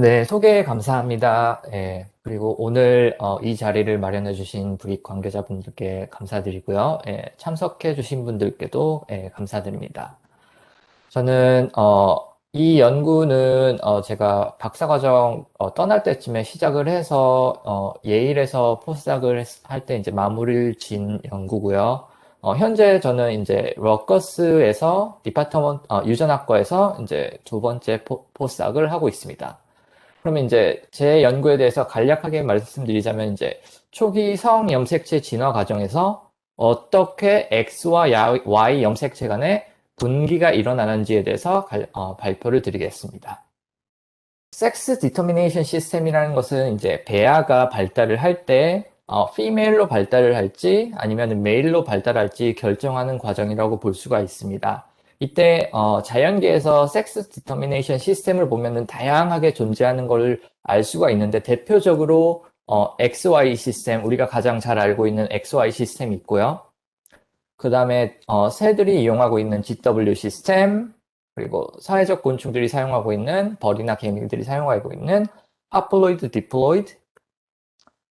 네, 소개 감사합니다. 예, 그리고 오늘 이 자리를 마련해 주신 브릭 관계자분들께 감사드리고요. 예, 참석해 주신 분들께도 감사드립니다. 저는 이 연구는 제가 박사과정 떠날 때쯤에 시작을 해서 예일에서 포스닥을 할 때 이제 마무리를 진 연구고요. 현재 저는 이제 러커스에서 유전학과에서 이제 두 번째 포스닥을 하고 있습니다. 그러면 이제 제 연구에 대해서 간략하게 말씀드리자면 이제 초기 성 염색체 진화 과정에서 어떻게 X와 Y 염색체 간에 분기가 일어나는지에 대해서 발표를 드리겠습니다. 섹스 디터미네이션 시스템이라는 것은 이제 배아가 발달을 할 때 피메일로 발달을 할지 아니면 메일로 발달할지 결정하는 과정이라고 볼 수가 있습니다. 이때 자연계에서 섹스 디터미네이션 시스템을 보면은 다양하게 존재하는 걸 알 수가 있는데 대표적으로 XY 시스템, 우리가 가장 잘 알고 있는 XY 시스템이 있고요. 그 다음에 새들이 이용하고 있는 GW 시스템, 그리고 사회적 곤충들이 사용하고 있는 벌이나 개미들이 사용하고 있는 하플로이드, 디플로이드,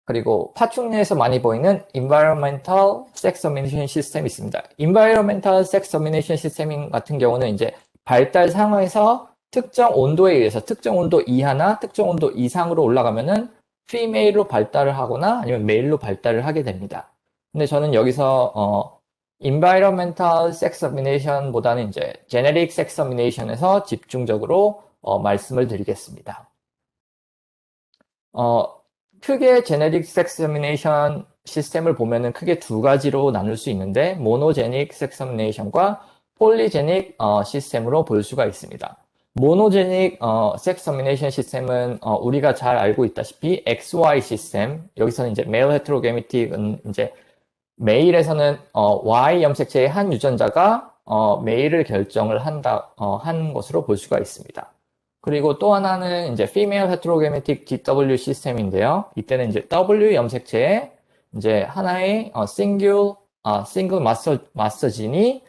그리고 파충류에서 많이 보이는 Environmental Sex Domination System이 있습니다. Environmental Sex Domination System 같은 경우는 이제 발달 상황에서 특정 온도에 의해서 특정 온도 이하나 특정 온도 이상으로 올라가면은 피메일로 발달을 하거나 아니면 메일로 발달을 하게 됩니다. 근데 저는 여기서 Environmental Sex Domination보다는 이제 Genetic Sex Domination에서 집중적으로 말씀을 드리겠습니다. 크게 제네릭 섹스미네이션 시스템을 보면은 크게 두 가지로 나눌 수 있는데 모노제닉 섹스미네이션과 폴리제닉 시스템으로 볼 수가 있습니다. 모노제닉 섹스미네이션 시스템은 우리가 잘 알고 있다시피 XY 시스템, 여기서는 이제 메일 헤테로게미틱은 이제 메일에서는 Y 염색체의 한 유전자가 메일을 결정을 한 것으로 볼 수가 있습니다. 그리고 또 하나는 이제 female heterogametic GW 시스템인데요. 이때는 이제 W 염색체에 이제 하나의 single master gen이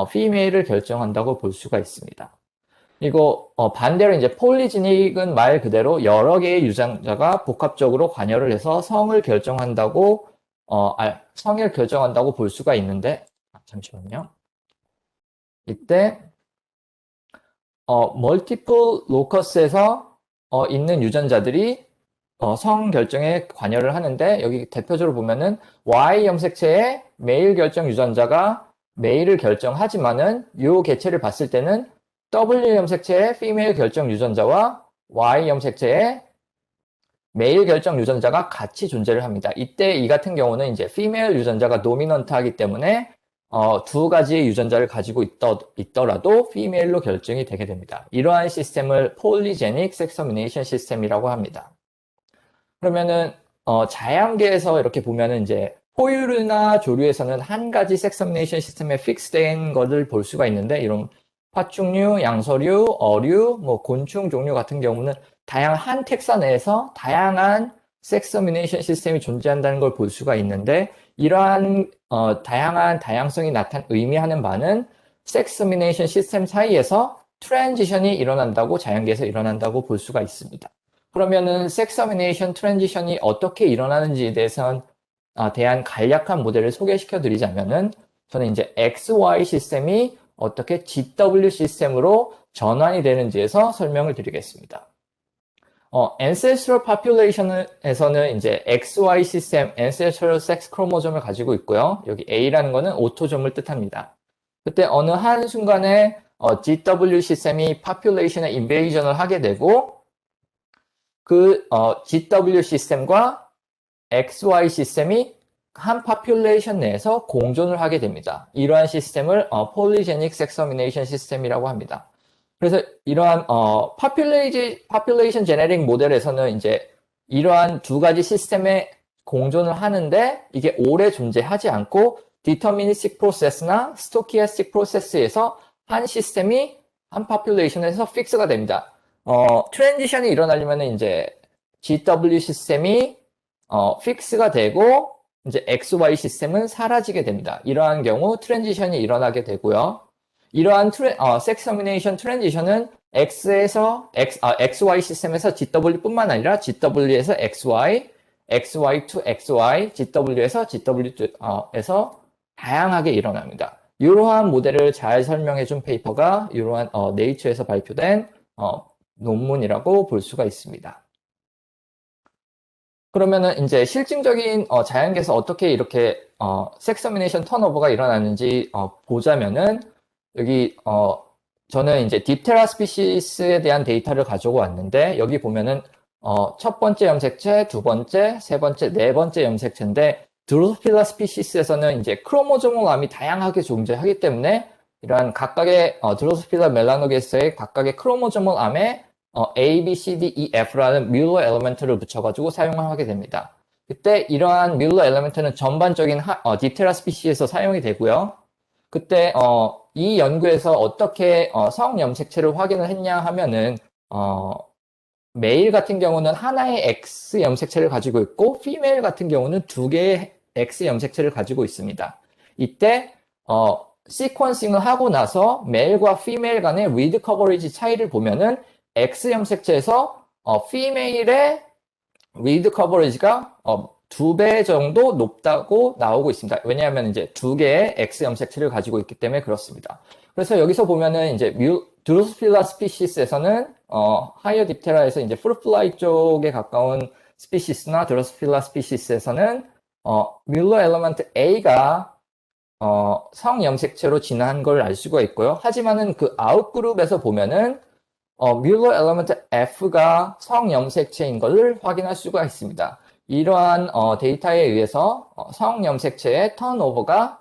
female을 결정한다고 볼 수가 있습니다. 그리고 반대로 이제 폴리지닉은 말 그대로 여러 개의 유전자가 복합적으로 관여를 해서 성을 결정한다고 볼 수가 있는데, 잠시만요. 이때 멀티플 로커스에서 있는 유전자들이 성 결정에 관여를 하는데, 여기 대표적으로 보면은 Y 염색체의 메일 결정 유전자가 메일을 결정하지만은 이 개체를 봤을 때는 W 염색체의 female 결정 유전자와 Y 염색체의 메일 결정 유전자가 같이 존재를 합니다. 이때 이 같은 경우는 이제 female 유전자가 도미넌트하기 때문에 두 가지의 유전자를 가지고 있더라도 female로 결정이 되게 됩니다. 이러한 시스템을 폴리제닉 섹서미네이션 시스템이라고 합니다. 그러면은 자연계에서 이렇게 보면은 이제 포유류나 조류에서는 한 가지 섹서미네이션 시스템에 픽스된 것을 볼 수가 있는데 이런 파충류, 양서류, 어류, 뭐 곤충 종류 같은 경우는 다양한 텍사 내에서 다양한 섹서미네이션 시스템이 존재한다는 걸 볼 수가 있는데 이러한 다양한 다양성이 의미하는 바는 섹서미네이션 시스템 사이에서 트랜지션이 일어난다고 자연계에서 일어난다고 볼 수가 있습니다. 그러면은 섹서미네이션 트랜지션이 어떻게 일어나는지에 대한 간략한 모델을 소개시켜 드리자면은 저는 이제 XY 시스템이 어떻게 GW 시스템으로 전환이 되는지에서 설명을 드리겠습니다. ancestral population에서는 이제 XY 시스템, ancestral sex chromosome을 가지고 있고요. 여기 A라는 거는 오토점을 뜻합니다. 그때 어느 한 순간에 GW 시스템이 population에 invasion을 하게 되고 그 GW 시스템과 XY 시스템이 한 파퓰레이션 내에서 공존을 하게 됩니다. 이러한 시스템을 폴리제닉 섹서미네이션 시스템이라고 합니다. 그래서 이러한 파퓰레이션 제네릭 모델에서는 이제 이러한 두 가지 시스템에 공존을 하는데 이게 오래 존재하지 않고 디터미니스틱 프로세스나 스토키아스틱 프로세스에서 한 시스템이 한 파퓰레이션에서 픽스가 됩니다. 트랜지션이 일어나려면 이제 GW 시스템이 픽스가 되고 이제 XY 시스템은 사라지게 됩니다. 이러한 경우 트랜지션이 일어나게 되고요. 이러한 섹서미네이션 트랜지션은 XY 시스템에서 GW뿐만 아니라 GW에서 XY, XY to XY, GW에서 GW에서 다양하게 일어납니다. 이러한 모델을 잘 설명해 준 페이퍼가 이러한 네이처에서 발표된 논문이라고 볼 수가 있습니다. 그러면은 이제 실증적인 자연계에서 어떻게 이렇게 섹서미네이션 턴오버가 일어나는지 보자면은 여기 저는 이제 딥테라 스피시스에 대한 데이터를 가지고 왔는데 여기 보면은 첫 번째 염색체, 두 번째, 세 번째, 네 번째 염색체인데 드로소필라 스피시스에서는 이제 크로모조멀 암이 다양하게 존재하기 때문에 이러한 각각의 드로소필라 멜라노게스의 각각의 크로모조멀 암에 A, B, C, D, E, F라는 뮬러 엘리먼트를 붙여가지고 사용을 하게 됩니다. 그때 이러한 뮬러 엘리먼트는 전반적인 딥테라 스피시에서 사용이 되고요. 그때 이 연구에서 어떻게 성염색체를 확인을 했냐 하면은 메일 같은 경우는 하나의 X 염색체를 가지고 있고 피메일 같은 경우는 두 개의 X 염색체를 가지고 있습니다. 이때 시퀀싱을 하고 나서 메일과 피메일 간의 리드 커버리지 차이를 보면은 X 염색체에서 피메일의 리드 커버리지가 2배 정도 높다고 나오고 있습니다. 왜냐하면 이제 두 개의 X 염색체를 가지고 있기 때문에 그렇습니다. 그래서 여기서 보면은 이제 드로소필라 스피시스에서는 하이어 딥테라에서 이제 프루플라이 쪽에 가까운 스피시스나 드로소필라 스피시스에서는 뮬러 엘리먼트 A가 성염색체로 진화한 걸 알 수가 있고요. 하지만은 그 아웃그룹에서 보면은 뮬러 엘리먼트 F가 성염색체인 것을 확인할 수가 있습니다. 이러한 데이터에 의해서 성염색체의 턴오버가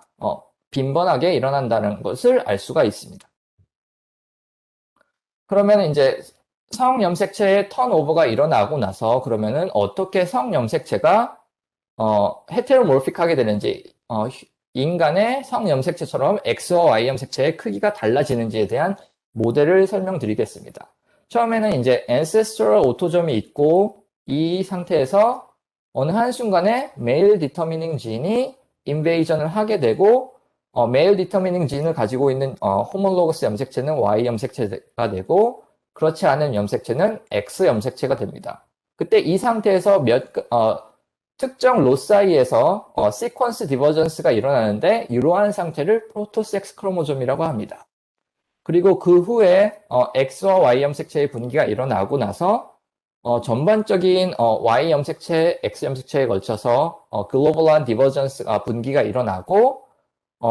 빈번하게 일어난다는 것을 알 수가 있습니다. 그러면 이제 성염색체의 턴오버가 일어나고 나서 그러면은 어떻게 성염색체가 헤테로모르픽하게 되는지 인간의 성염색체처럼 X와 Y 염색체의 크기가 달라지는지에 대한 모델을 설명드리겠습니다. 처음에는 이제 ancestral 오토점이 있고 이 상태에서 어느 한순간에 메일 디터미닝 진이 인베이전을 하게 되고 메일 디터미닝 진을 가지고 있는 호몰로거스 염색체는 Y 염색체가 되고 그렇지 않은 염색체는 X 염색체가 됩니다. 그때 이 상태에서 특정 로사이에서 시퀀스 디버전스가 일어나는데 이러한 상태를 프로토섹스 크로모좀이라고 합니다. 그리고 그 후에 X와 Y 염색체의 분기가 일어나고 나서 전반적인 Y 염색체, X 염색체에 걸쳐서 글로벌한 디버전스 분기가 일어나고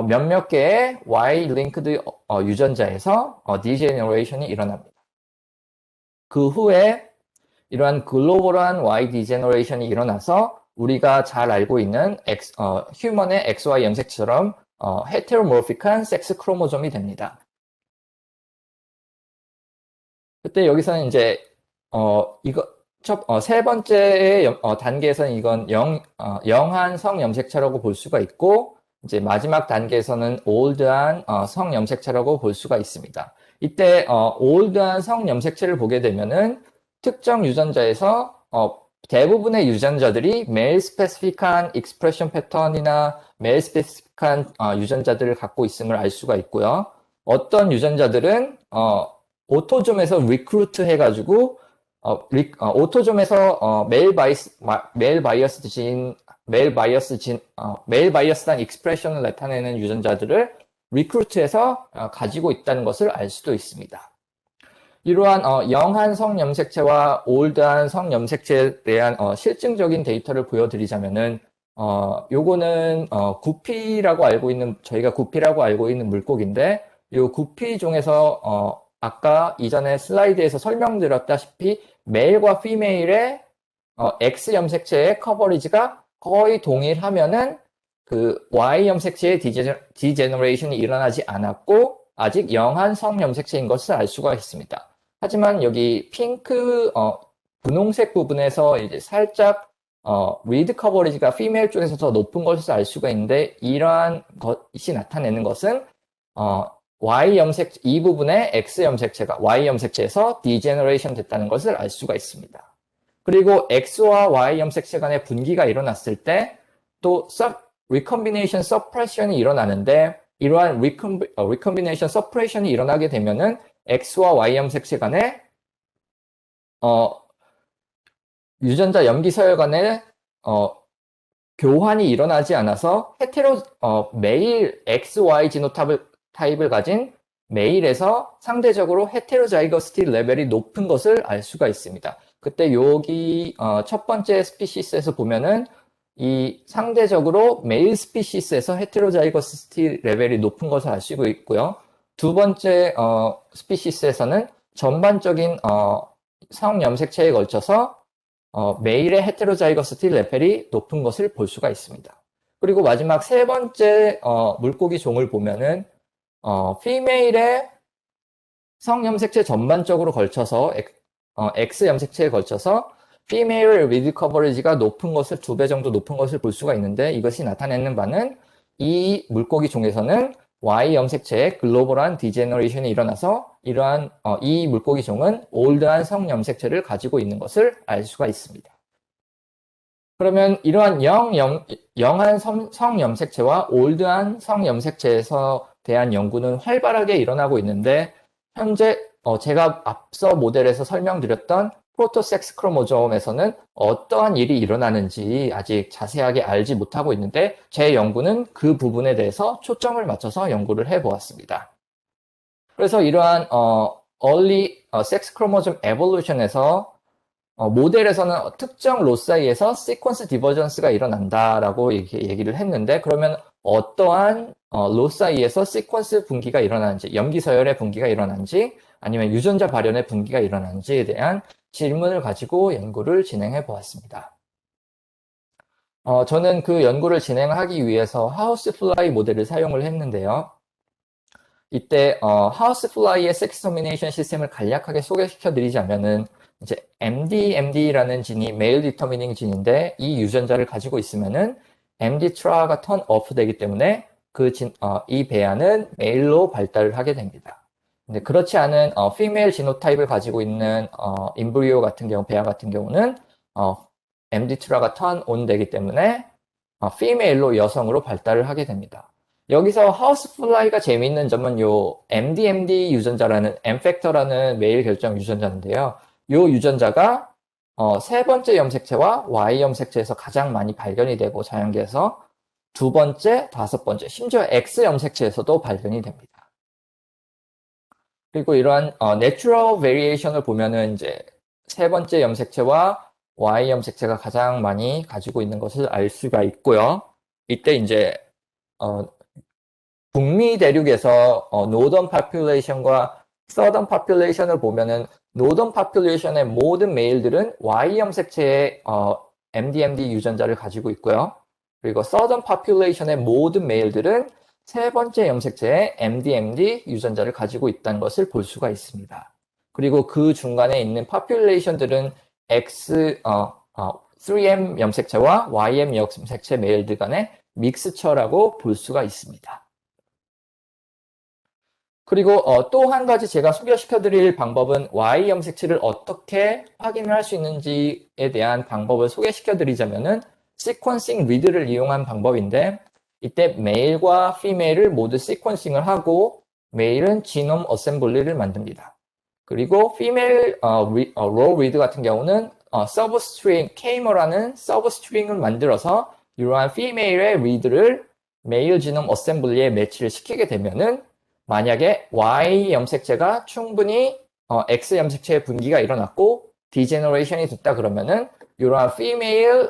몇몇 개의 Y 링크드 유전자에서 디제너레이션이 일어납니다. 그 후에 이러한 글로벌한 Y 디제너레이션이 일어나서 우리가 잘 알고 있는 휴먼의 XY 염색처럼 헤테로모피크한 섹스 크로모좀이 됩니다. 그때 여기서는 이제 세 번째 단계에서는 이건 영한 성염색체라고 볼 수가 있고 이제 마지막 단계에서는 올드한 성염색체라고 볼 수가 있습니다. 이때 올드한 성염색체를 보게 되면은 특정 유전자에서 대부분의 유전자들이 메일 스페시픽한 익스프레션 패턴이나 메일 스페시픽한 유전자들을 갖고 있음을 알 수가 있고요. 어떤 유전자들은 오토좀에서 리크루트 해가지고 오토좀에서 메일 바이어스단 익스프레션을 나타내는 유전자들을 리크루트해서 가지고 있다는 것을 알 수도 있습니다. 이러한 영한 성염색체와 올드한 성염색체에 대한 실증적인 데이터를 보여드리자면은 요거는 구피라고 알고 있는 저희가 구피라고 알고 있는 물고기인데 이 구피 중에서 아까 이전에 슬라이드에서 설명드렸다시피 메일과 피메일의 X 염색체의 커버리지가 거의 동일하면은 그 Y 염색체의 디제너레이션이 일어나지 않았고 아직 영한 성염색체인 것을 알 수가 있습니다. 하지만 여기 핑크 분홍색 부분에서 이제 살짝 리드 커버리지가 피메일 쪽에서 더 높은 것을 알 수가 있는데 이러한 것이 나타내는 것은 Y 염색 이 부분의 X 염색체가 Y 염색체에서 디제너레이션 됐다는 것을 알 수가 있습니다. 그리고 X와 Y 염색체 간의 분기가 일어났을 때 또 리컴비네이션 서프레션이 일어나는데 이러한 리컴비네이션 서프레션이 일어나게 되면은 X와 Y 염색체 간에 유전자 염기 서열 간에 교환이 일어나지 않아서 메일 XY 지노타입을 가진 메일에서 상대적으로 헤테로자이거시티 레벨이 높은 것을 알 수가 있습니다. 그때 여기 첫 번째 스피시스에서 보면은 이 상대적으로 메일 스피시스에서 헤테로자이거시티 레벨이 높은 것을 알 수 있고요. 두 번째 스피시스에서는 전반적인 성 염색체에 걸쳐서 메일의 헤테로자이거시티 레벨이 높은 것을 볼 수가 있습니다. 그리고 마지막 세 번째 물고기 종을 보면은 피메일의 성 염색체 전반적으로 걸쳐서 X 염색체에 걸쳐서 피메일 리드 커버리지가 높은 것을 2배 정도 높은 것을 볼 수가 있는데 이것이 나타내는 바는 이 물고기 종에서는 Y 염색체의 글로벌한 디제너레이션이 일어나서 이러한 이 물고기 종은 올드한 성 염색체를 가지고 있는 것을 알 수가 있습니다. 그러면 이러한 영한 성 염색체와 올드한 성 염색체에서 대한 연구는 활발하게 일어나고 있는데 현재 제가 앞서 모델에서 설명드렸던 프로토섹스 크로모솜에서는 어떠한 일이 일어나는지 아직 자세하게 알지 못하고 있는데 제 연구는 그 부분에 대해서 초점을 맞춰서 연구를 해보았습니다. 그래서 이러한 early sex chromosome evolution에서 모델에서는 특정 로사이에서 시퀀스 디버전스가 일어난다라고 얘기를 했는데 그러면 어떠한 로사이에서 시퀀스 분기가 일어나는지 염기서열의 분기가 일어나는지 아니면 유전자 발현의 분기가 일어나는지에 대한 질문을 가지고 연구를 진행해 보았습니다. 저는 그 연구를 진행하기 위해서 하우스플라이 모델을 사용을 했는데요. 이때 하우스플라이의 섹스 터미네이션 시스템을 간략하게 소개시켜 드리자면은 이제 MD라는 진이 메일 디터미닝 진인데 이 유전자를 가지고 있으면은 MD 트라가 턴 오프 되기 때문에 이 배아는 메일로 발달을 하게 됩니다. 근데 그렇지 않은 피메일 지노타입을 가지고 있는 임브리오 같은 경우 배아 같은 경우는 MD 트라가 턴 온 되기 때문에 피메일로 여성으로 발달을 하게 됩니다. 여기서 하우스플라이가 재미있는 점은 요 MDMD 유전자라는 M팩터라는 메일 결정 유전자인데요. 요 유전자가 세 번째 염색체와 Y 염색체에서 가장 많이 발견이 되고 자연계에서 두 번째, 다섯 번째, 심지어 X 염색체에서도 발견이 됩니다. 그리고 이러한 내추럴 베리에이션을 보면은 이제 세 번째 염색체와 Y 염색체가 가장 많이 가지고 있는 것을 알 수가 있고요. 이때 이제 북미 대륙에서 노던 파퓰레이션과 서던 파퓰레이션을 보면은 노던 파퓰레이션의 모든 메일들은 Y 염색체의 MDMD 유전자를 가지고 있고요. 그리고 서던 파퓰레이션의 모든 메일들은 세 번째 염색체의 MDMD 유전자를 가지고 있다는 것을 볼 수가 있습니다. 그리고 그 중간에 있는 파퓰레이션들은 3M 염색체와 YM 염색체 메일들 간의 믹스처라고 볼 수가 있습니다. 그리고 또 한 가지 제가 소개시켜 드릴 방법은 Y 염색체를 어떻게 확인을 할 수 있는지에 대한 방법을 소개시켜 드리자면은 시퀀싱 리드를 이용한 방법인데 이때 메일과 피메일을 모두 시퀀싱을 하고 메일은 지놈 어셈블리를 만듭니다. 그리고 피메일 로우 리드 같은 경우는 서브스트링 케이머라는 서브스트링을 만들어서 이러한 피메일의 리드를 메일 지놈 어셈블리에 매치를 시키게 되면은 만약에 Y 염색체가 충분히 X 염색체의 분기가 일어났고 디제너레이션이 됐다 그러면은 이러한 female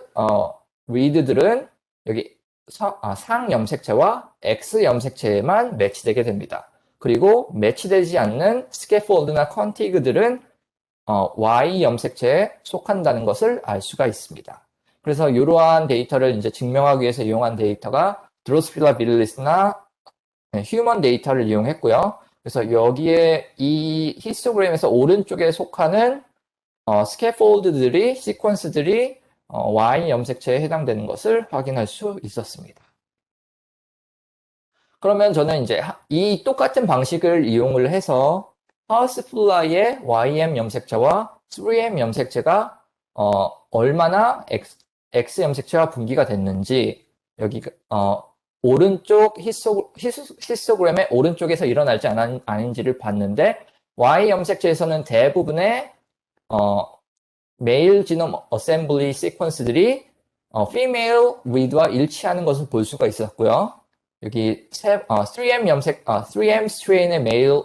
리드들은 여기 상 염색체와 X 염색체에만 매치되게 됩니다. 그리고 매치되지 않는 스캐폴드나 컨티그들은 Y 염색체에 속한다는 것을 알 수가 있습니다. 그래서 이러한 데이터를 이제 증명하기 위해서 이용한 데이터가 드로스필라 비릴리스나 휴먼 데이터를 이용했고요. 그래서 여기에 이 히스토그램에서 오른쪽에 속하는 스캐폴드들이 시퀀스들이 Y 염색체에 해당되는 것을 확인할 수 있었습니다. 그러면 저는 이제 이 똑같은 방식을 이용을 해서 하우스플라이의 YM 염색체와 3M 염색체가 얼마나 X 염색체와 분기가 됐는지 여기 오른쪽 히스토그램의 오른쪽에서 일어날지 아닌지를 봤는데 Y 염색체에서는 대부분의 메일 지놈 어셈블리 시퀀스들이 female read와 일치하는 것을 볼 수가 있었고요. 여기 3M 스트레인의 메일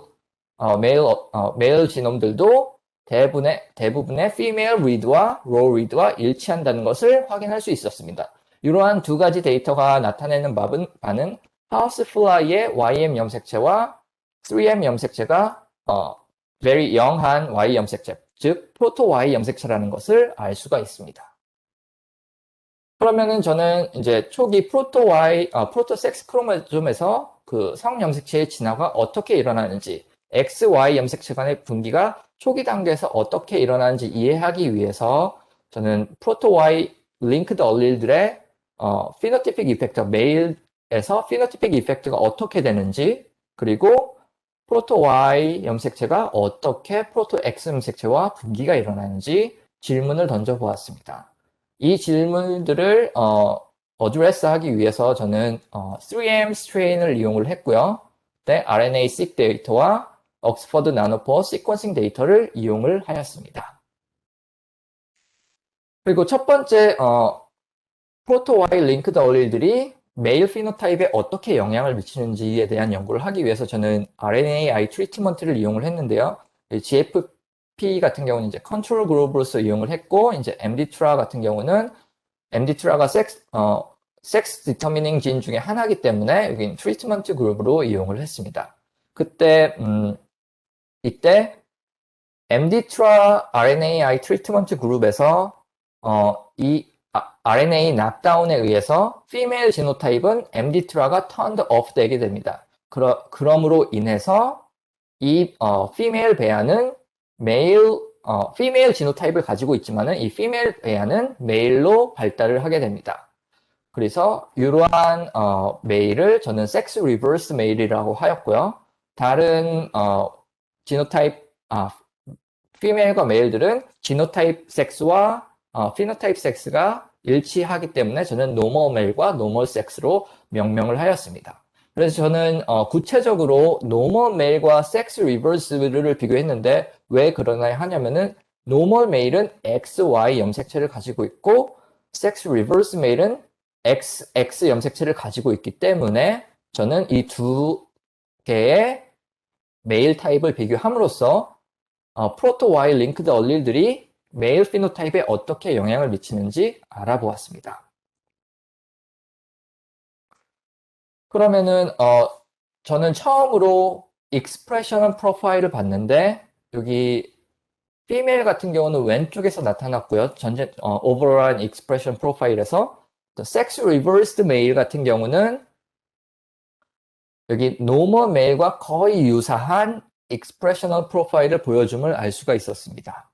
지놈들도 대부분의 female read와 raw read와 일치한다는 것을 확인할 수 있었습니다. 이러한 두 가지 데이터가 나타내는 바는 하우스플라이의 YM 염색체와 3M 염색체가 very young한 Y 염색체, 즉 프로토 Y 염색체라는 것을 알 수가 있습니다. 그러면은 저는 이제 초기 프로토 섹스 크로모솜에서 그 성 염색체의 진화가 어떻게 일어나는지, X, Y 염색체 간의 분기가 초기 단계에서 어떻게 일어나는지 이해하기 위해서 저는 프로토 Y 링크드 얼릴들의 피노티픽 이펙트, 메일에서 피노티픽 이펙트가 어떻게 되는지, 그리고 프로토 Y 염색체가 어떻게 프로토 X 염색체와 분기가 일어나는지 질문을 던져보았습니다. 이 질문들을 어드레스하기 위해서 저는 3M 스트레인을 이용을 했고요. 네, RNA-seq 데이터와 옥스퍼드 나노포어 시퀀싱 데이터를 이용을 하였습니다. 그리고 첫 번째 프로토 Y 링크드 얼릴들이 메일 피노타입에 어떻게 영향을 미치는지에 대한 연구를 하기 위해서 저는 RNAi 트리트먼트를 이용을 했는데요. GFP 같은 경우는 이제 컨트롤 그룹으로서 이용을 했고, 이제 MDTRA 같은 경우는 MDTRA가 섹스 디터미닝 진 중에 하나이기 때문에 여긴 트리트먼트 그룹으로 이용을 했습니다. 이때 MDTRA RNAi 트리트먼트 그룹에서 이 RNA 락다운에 의해서 female 지노타입은 MDTRA가 turned off 되게 됩니다. 그러므로 인해서 이 female 배아는 female 지노타입을 가지고 있지만은 이 female 배아는 메일로 발달을 하게 됩니다. 그래서 이러한 메일을 저는 sex reverse 메일이라고 하였고요. 다른 지노타입 female과 메일들은 지노타입 섹스와 피노타입 섹스가 일치하기 때문에 저는 노멀 메일과 노멀 섹스로 명명을 하였습니다. 그래서 저는 구체적으로 노멀 메일과 섹스 리버스를 비교했는데 왜 그러나 하냐면은 노멀 메일은 XY 염색체를 가지고 있고 섹스 리버스 메일은 XX 염색체를 가지고 있기 때문에 저는 이 두 개의 메일 타입을 비교함으로써 프로토 Y 링크드 얼릴들이 메일 피노타입에 어떻게 영향을 미치는지 알아보았습니다. 그러면은 저는 처음으로 익스프레셔널 프로파일을 봤는데 여기 female 같은 경우는 왼쪽에서 나타났고요. 전체 오버롤한 익스프레션 프로파일에서 섹스 리버스드 메일 같은 경우는 여기 노멀 메일과 거의 유사한 익스프레셔널 프로파일을 보여줌을 알 수가 있었습니다.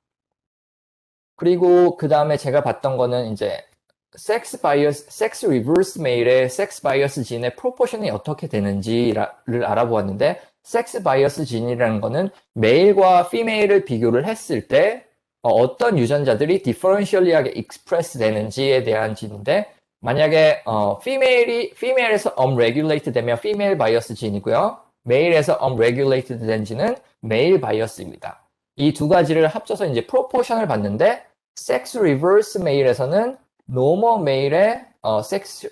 그리고 그 다음에 제가 봤던 거는 이제 섹스 리버스 메일의 섹스 바이어스 진의 프로포션이 어떻게 되는지를 알아보았는데 섹스 바이어스 진이라는 거는 메일과 피메일을 비교를 했을 때 어떤 유전자들이 디퍼런셜리하게 익스프레스 되는지에 대한 진인데 만약에 피메일에서 unregulated 되면 피메일 바이어스 진이고요. 메일에서 unregulated 된 진은 메일 바이어스입니다. 이 두 가지를 합쳐서 이제 프로포션을 봤는데 섹스 리버스 메일에서는 노멀 메일의 섹스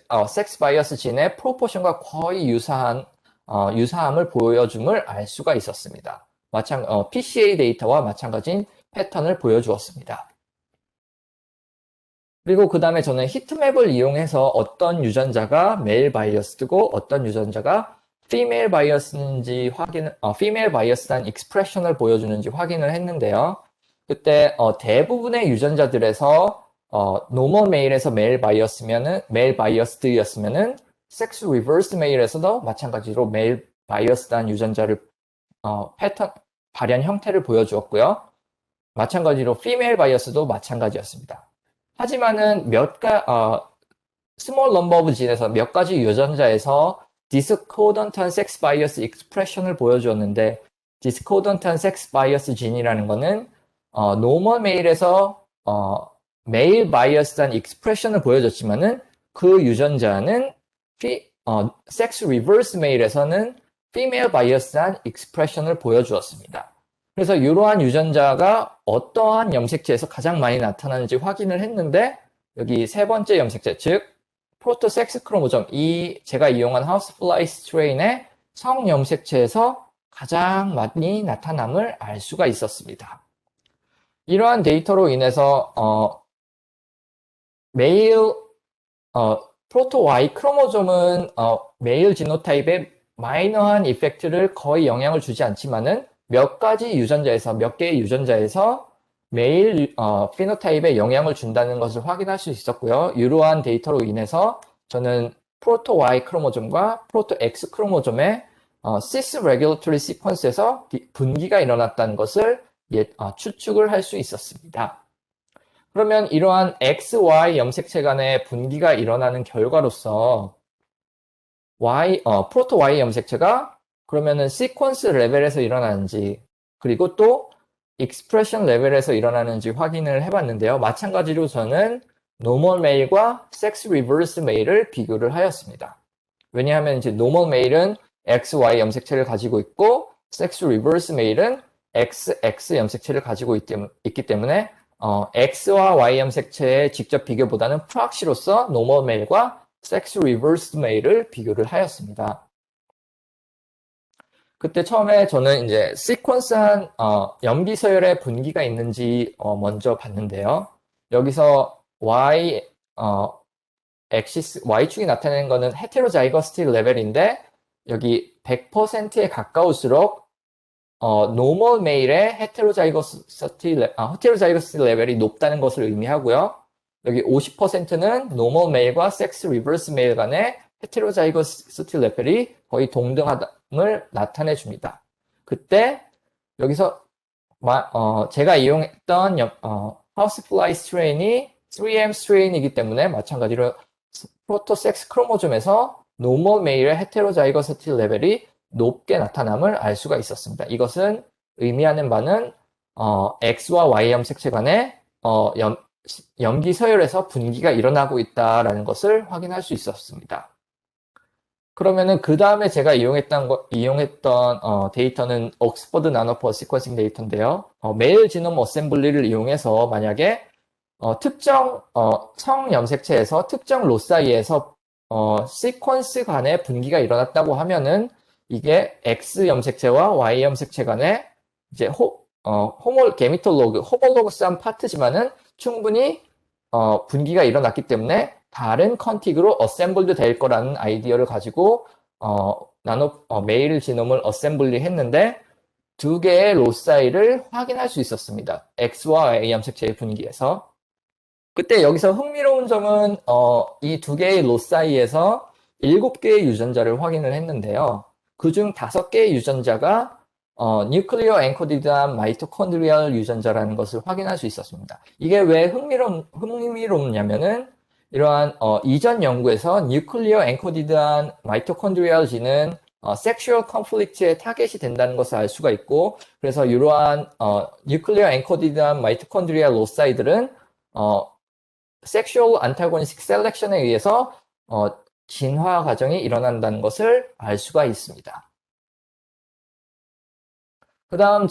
바이어스 진의 프로포션과 거의 유사함을 보여줌을 알 수가 있었습니다. PCA 데이터와 마찬가지인 패턴을 보여주었습니다. 그리고 그 다음에 저는 히트맵을 이용해서 어떤 유전자가 메일 바이어스고 어떤 유전자가 피메일 바이어스인지 피메일 바이어스한 익스프레션을 보여주는지 확인을 했는데요. 그때 대부분의 유전자들에서 노멀 메일에서 메일 바이어스드였으면은 섹스 리버스 메일에서도 마찬가지로 메일 바이어스한 유전자를 패턴 발현 형태를 보여주었고요. 마찬가지로 피메일 바이어스도 마찬가지였습니다. 하지만은 스몰 넘버 오브 진에서 몇 가지 유전자에서 디스코던트한 섹스 바이어스 익스프레션을 보여주었는데 디스코던트한 섹스 바이어스 진이라는 거는 노멀 메일에서 메일 바이어스한 익스프레션을 보여줬지만은 그 유전자는 섹스 리버스 메일에서는 피메일 바이어스한 익스프레션을 보여주었습니다. 그래서 이러한 유전자가 어떠한 염색체에서 가장 많이 나타나는지 확인을 했는데 여기 세 번째 염색체, 즉 프로토섹스 크로모점, 이 제가 이용한 하우스플라이 스트레인의 성염색체에서 가장 많이 나타남을 알 수가 있었습니다. 이러한 데이터로 인해서 메일 프로토 Y 크로모점은 메일 지노타입에 마이너한 이펙트를 거의 영향을 주지 않지만은 몇 가지 유전자에서 몇 개의 유전자에서 메일 피노타입에 영향을 준다는 것을 확인할 수 있었고요. 이러한 데이터로 인해서 저는 프로토 Y 크로모점과 프로토 X 크로모점의 시스 레귤러토리 시퀀스에서 분기가 일어났다는 것을 추측을 할 수 있었습니다. 그러면 이러한 X, Y 염색체 간의 분기가 일어나는 결과로서 프로토 Y 염색체가 그러면은 시퀀스 레벨에서 일어나는지 그리고 또 익스프레션 레벨에서 일어나는지 확인을 해봤는데요. 마찬가지로 저는 노멀 메일과 섹스 리버스 메일을 비교를 하였습니다. 왜냐하면 이제 노멀 메일은 X, Y 염색체를 가지고 있고 섹스 리버스 메일은 XX 염색체를 가지고 있기 때문에 X와 Y 염색체의 직접 비교보다는 프락시로서 노멀 메일과 섹스 리버스 메일을 비교를 하였습니다. 그때 처음에 저는 이제 시퀀스한 염기 서열의 분기가 있는지 먼저 봤는데요. 여기서 Y축이 나타내는 거는 헤테로자이거시티 레벨인데 여기 100%에 가까울수록 노멀 메일의 헤테로자이거시티 레벨이 높다는 것을 의미하고요. 여기 50%는 노멀 메일과 섹스 리버스 메일 간의 헤테로자이거시티 레벨이 거의 동등함을 나타내 줍니다. 그때 여기서 제가 이용했던 하우스플라이 스트레인이 3M 스트레인이기 때문에 마찬가지로 프로토섹스 크로모점에서 노멀 메일의 헤테로자이거시티 레벨이 높게 나타남을 알 수가 있었습니다. 이것은 의미하는 바는 X와 Y 염색체 간의 염기 서열에서 분기가 일어나고 있다라는 것을 확인할 수 있었습니다. 그러면은 그 다음에 제가 이용했던 데이터는 옥스퍼드 나노포 시퀀싱 데이터인데요. 메일 지놈 어셈블리를 이용해서 만약에 특정 성 염색체에서 특정 로사이에서 시퀀스 간의 분기가 일어났다고 하면은 이게 X 염색체와 Y 염색체 간의 이제 호몰로그스한 파트지만은 충분히 분기가 일어났기 때문에 다른 컨틱으로 어셈블드 될 거라는 아이디어를 가지고 메일 지놈을 어셈블리 했는데 두 개의 로사이를 확인할 수 있었습니다. X와 Y 염색체의 분기에서. 그때 여기서 흥미로운 점은 이 두 개의 로사이에서 7개의 유전자를 확인을 했는데요. 그중 5개의 유전자가 뉴클리어 앵코디드한 마이토콘드리얼 유전자라는 것을 확인할 수 있었습니다. 이게 왜 흥미롭냐면은 이러한 이전 연구에서 뉴클리어 앵코디드한 마이토콘드리얼 지는 섹슈얼 컨플릭트의 타겟이 된다는 것을 알 수가 있고 그래서 이러한 뉴클리어 앵코디드한 마이토콘드리얼 로사이들은 섹슈얼 안타고니스틱 셀렉션에 의해서 진화 과정이 일어난다는 것을 알 수가 있습니다. 그 다음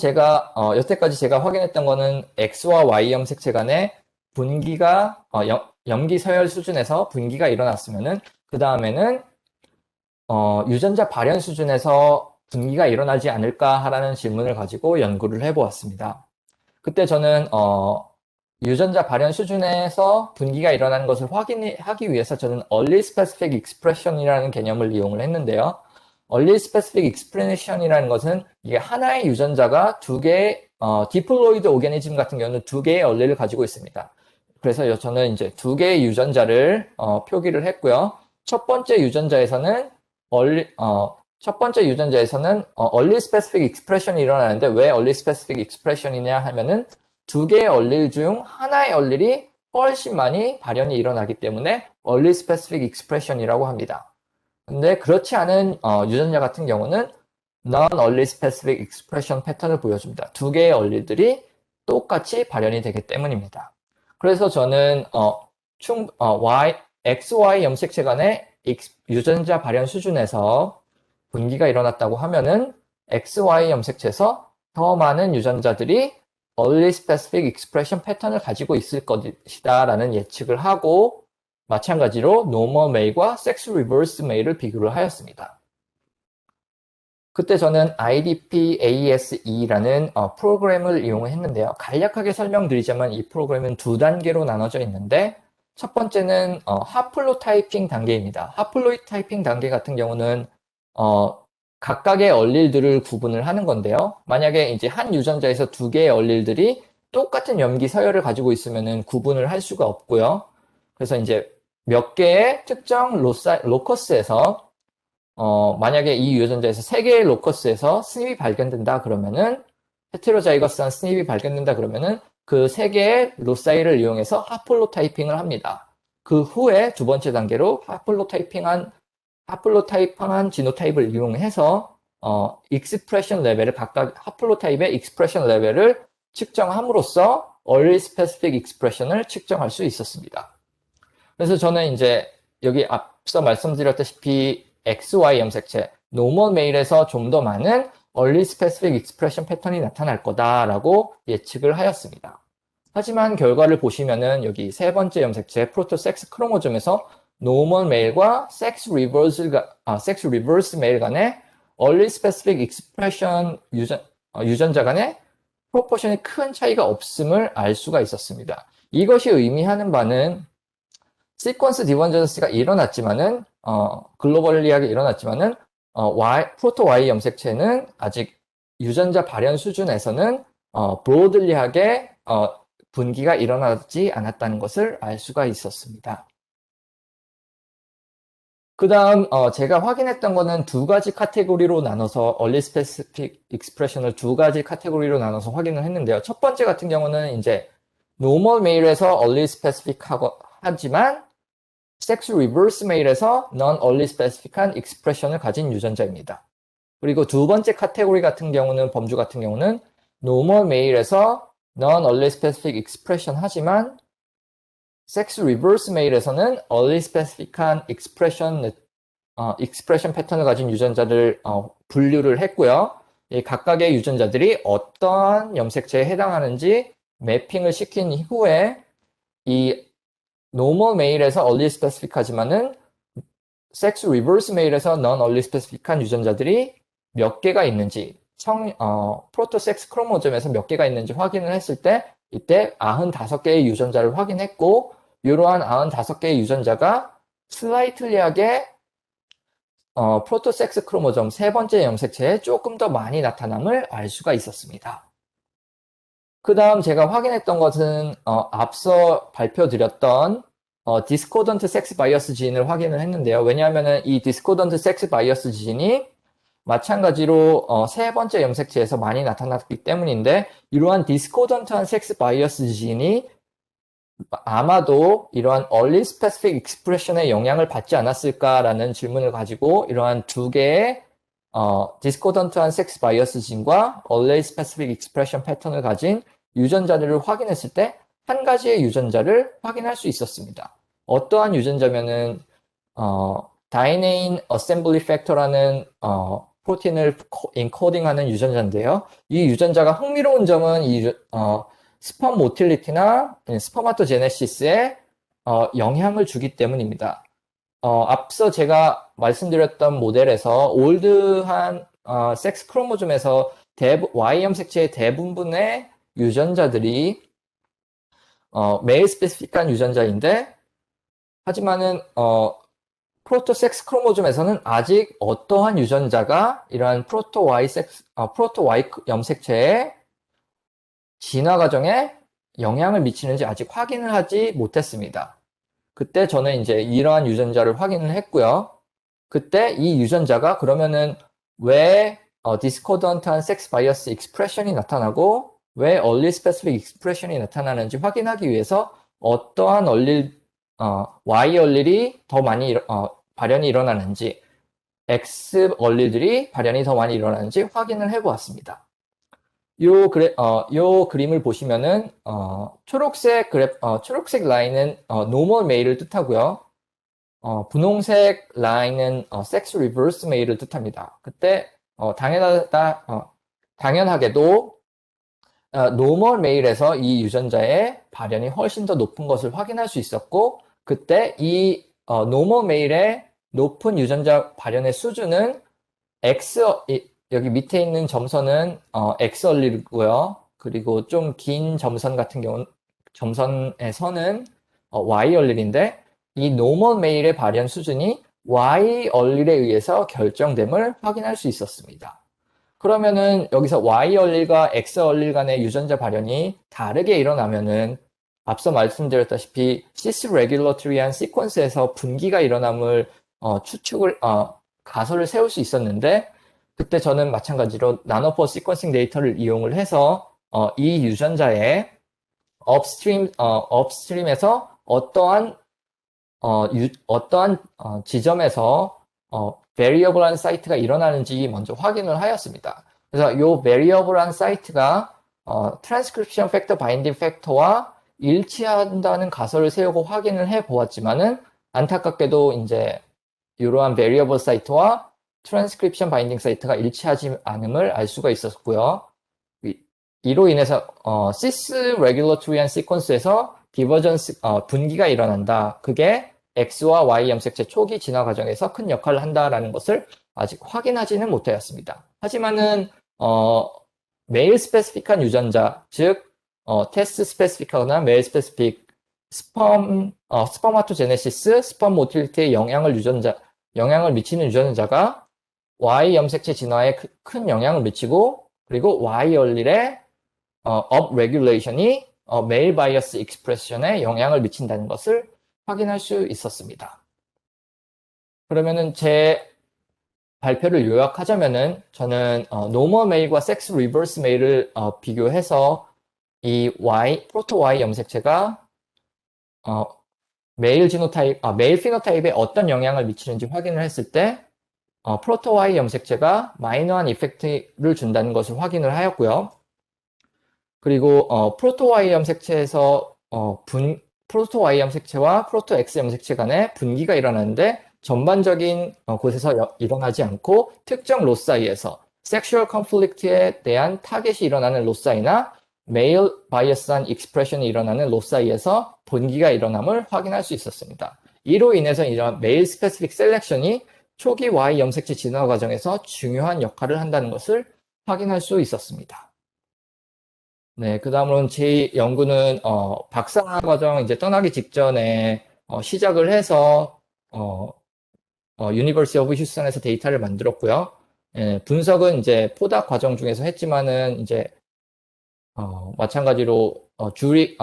여태까지 제가 확인했던 거는 X와 Y 염색체 간의 분기가, 염기 서열 수준에서 분기가 일어났으면은, 그 다음에는, 유전자 발현 수준에서 분기가 일어나지 않을까 하라는 질문을 가지고 연구를 해보았습니다. 그때 저는, 유전자 발현 수준에서 분기가 일어나는 것을 확인하기 위해서 저는 Early Specific Expression이라는 개념을 이용을 했는데요. Early Specific Expression이라는 것은 이게 하나의 유전자가 두 개의 디플로이드 오게니즘 같은 경우는 두 개의 얼리를 가지고 있습니다. 그래서 저는 이제 두 개의 유전자를 표기를 했고요. 첫 번째 유전자에서는 Early Specific Expression이 일어나는데 왜 Early Specific Expression이냐 하면은 두 개의 얼릴 중 하나의 얼릴이 훨씬 많이 발현이 일어나기 때문에 Early Specific Expression이라고 합니다. 근데 그렇지 않은 유전자 같은 경우는 Non-Early Specific Expression 패턴을 보여줍니다. 두 개의 얼릴들이 똑같이 발현이 되기 때문입니다. 그래서 저는 XY 염색체 간의 유전자 발현 수준에서 분기가 일어났다고 하면은 XY 염색체에서 더 많은 유전자들이 early specific expression 패턴을 가지고 있을 것이다 라는 예측을 하고 마찬가지로 normal male과 sex reverse male을 비교를 하였습니다. 그때 저는 IDP-ASE라는 프로그램을 이용했는데요. 간략하게 설명드리자면 이 프로그램은 두 단계로 나눠져 있는데 첫 번째는 하플로타이핑 단계입니다. 하플로타이핑 단계 같은 경우는 각각의 얼릴들을 구분을 하는 건데요. 만약에 이제 한 유전자에서 두 개의 얼릴들이 똑같은 염기 서열을 가지고 있으면 구분을 할 수가 없고요. 그래서 이제 몇 개의 특정 로커스에서 만약에 이 유전자에서 세 개의 로커스에서 스닙이 발견된다 그러면은 헤테로자이거스한 스닙이 발견된다 그러면은 그 세 개의 로사이를 이용해서 하플로타이핑을 합니다. 그 후에 두 번째 단계로 하플로타이핑한 지노타입을 이용해서 익스프레션 레벨을 각각 하플로타입의 익스프레션 레벨을 측정함으로써 early specific expression을 측정할 수 있었습니다. 그래서 저는 이제 여기 앞서 말씀드렸다시피 XY 염색체, 노멀 메일에서 좀 더 많은 early specific expression 패턴이 나타날 거다라고 예측을 하였습니다. 하지만 결과를 보시면은 여기 세 번째 염색체 프로토섹스 크로모즘에서 노멀 메일과 섹스 리버스 메일 간의 early specific expression 유전자 간의 프로포션이 큰 차이가 없음을 알 수가 있었습니다. 이것이 의미하는 바는 시퀀스 디버전스가 일어났지만은 글로벌리하게 일어났지만은 프로토 Y 염색체는 아직 유전자 발현 수준에서는 브로들리하게 분기가 일어나지 않았다는 것을 알 수가 있었습니다. 그 다음 제가 확인했던 거는 두 가지 카테고리로 나눠서 early specific expression을 두 가지 카테고리로 나눠서 확인을 했는데요. 첫 번째 같은 경우는 이제 normal male에서 early specific 하지만 섹스 리버스 메일에서 non-early specific한 expression을 가진 유전자입니다. 그리고 두 번째 카테고리 같은 경우는 범주 같은 경우는 normal male에서 non-early specific expression 하지만 섹스 리버스 메일에서는 early specific한 expression 패턴을 가진 유전자를 분류를 했고요. 이 각각의 유전자들이 어떠한 염색체에 해당하는지 매핑을 시킨 후에 이 normal male에서 early specific 하지만은 sex reverse male에서 non-early specific한 유전자들이 몇 개가 있는지 프로토섹스 크로모즘에서 몇 개가 있는지 확인을 했을 때 이때 95개의 유전자를 확인했고 이러한 95개의 유전자가 슬라이틀리하게 프로토섹스 크로모점 세 번째 염색체에 조금 더 많이 나타남을 알 수가 있었습니다. 그 다음 제가 확인했던 것은 앞서 발표드렸던 디스코던트 섹스 바이어스 지인을 확인을 했는데요. 왜냐하면 이 디스코던트 섹스 바이어스 지인이 마찬가지로 세 번째 염색체에서 많이 나타났기 때문인데 이러한 디스코던트한 섹스 바이어스 지인이 아마도 이러한 early specific expression의 영향을 받지 않았을까라는 질문을 가지고 이러한 두 개의 디스코던트한 섹스 바이어스 진과 early specific expression 패턴을 가진 유전자들을 확인했을 때 한 가지의 유전자를 확인할 수 있었습니다. 어떠한 유전자면은 dynein assembly factor라는 프로틴을 인코딩하는 유전자인데요. 이 유전자가 흥미로운 점은 이 스펌 모틸리티나 스퍼마토제네시스에 영향을 주기 때문입니다. 앞서 제가 말씀드렸던 모델에서 올드한 섹스 크로모즘에서 Y 염색체의 대부분의 유전자들이 메일 스페시픽한 유전자인데 하지만은 프로토섹스 크로모즘에서는 아직 어떠한 유전자가 이러한 프로토 Y 염색체의 진화 과정에 영향을 미치는지 아직 확인을 하지 못했습니다. 그때 저는 이제 이러한 유전자를 확인을 했고요. 그때 이 유전자가 그러면은 왜 디스코던트한 섹스 바이어스 익스프레션이 나타나고 왜 early specific expression이 나타나는지 확인하기 위해서 어떠한 Y 얼릴이 더 많이 발현이 일어나는지 X 얼릴들이 발현이 더 많이 일어나는지 확인을 해보았습니다. 요 그림을 보시면은 초록색 라인은 normal male을 뜻하고요. 분홍색 라인은 sex reverse male을 뜻합니다. 그때 당연하게도 노멀 메일에서 이 유전자의 발현이 훨씬 더 높은 것을 확인할 수 있었고, 그때 이 노멀 메일의 높은 유전자 발현의 수준은 여기 밑에 있는 점선은 X 얼리고요. 그리고 좀 긴 점선 같은 경우는 점선의 선은 Y 얼릴인데, 이 노멀 메일의 발현 수준이 Y 얼릴에 의해서 결정됨을 확인할 수 있었습니다. 그러면은 여기서 Y 얼릴과 X 얼릴 간의 유전자 발현이 다르게 일어나면은 앞서 말씀드렸다시피 시스 레귤러터리한 시퀀스에서 분기가 일어남을 가설을 세울 수 있었는데, 그때 저는 마찬가지로 나노포 시퀀싱 데이터를 이용을 해서 이 유전자의 업스트림에서 어떠한 지점에서 베리어블한 사이트가 일어나는지 먼저 확인을 하였습니다. 그래서 이 베리어블한 사이트가 트랜스크립션 팩터 바인딩 팩터와 일치한다는 가설을 세우고 확인을 해 보았지만은, 안타깝게도 이제 이러한 베리어블 사이트와 트랜스크립션 바인딩 사이트가 일치하지 않음을 알 수가 있었고요. 이로 인해서 시스 레귤러토리한 시퀀스에서 디버전스 분기가 일어난다. 그게 X와 Y 염색체 초기 진화 과정에서 큰 역할을 한다라는 것을 아직 확인하지는 못하였습니다. 하지만은 메일 스페시픽한 유전자, 즉 테스트 스페시픽하거나 메일 스페시픽 스퍼마토제네시스, 스펌 모틸리티에 영향을 미치는 유전자가 Y 염색체 진화에 큰 영향을 미치고, 그리고 Y 얼릴의 업 레귤레이션이 메일 바이어스 익스프레션에 영향을 미친다는 것을 확인할 수 있었습니다. 그러면은 제 발표를 요약하자면은, 저는 노멀 메일과 섹스 리버스 메일을 비교해서 이 프로토 Y 염색체가 메일 피노타입에 어떤 영향을 미치는지 확인을 했을 때 프로토 Y 염색체가 마이너한 이펙트를 준다는 것을 확인을 하였고요. 그리고 프로토 Y 염색체에서 프로토 Y 염색체와 프로토 X 염색체 간에 분기가 일어나는데, 전반적인 곳에서 일어나지 않고 특정 로사이에서 섹슈얼 컨플릭트에 대한 타겟이 일어나는 로사이나 메일 바이어스한 익스프레션이 일어나는 로사이에서 분기가 일어남을 확인할 수 있었습니다. 이로 인해서 이런 메일 스페시픽 셀렉션이 초기 Y 염색체 진화 과정에서 중요한 역할을 한다는 것을 확인할 수 있었습니다. 네, 그 다음으로는 제 연구는 박사 과정 이제 떠나기 직전에 시작을 해서 유니버시티 오브 휴스턴에서 데이터를 만들었고요. 예, 분석은 이제 포닥 과정 중에서 했지만은 이제 마찬가지로 추리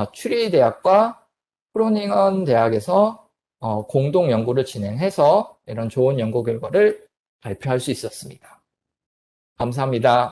대학과 프로닝언 대학에서 공동 연구를 진행해서 이런 좋은 연구 결과를 발표할 수 있었습니다. 감사합니다.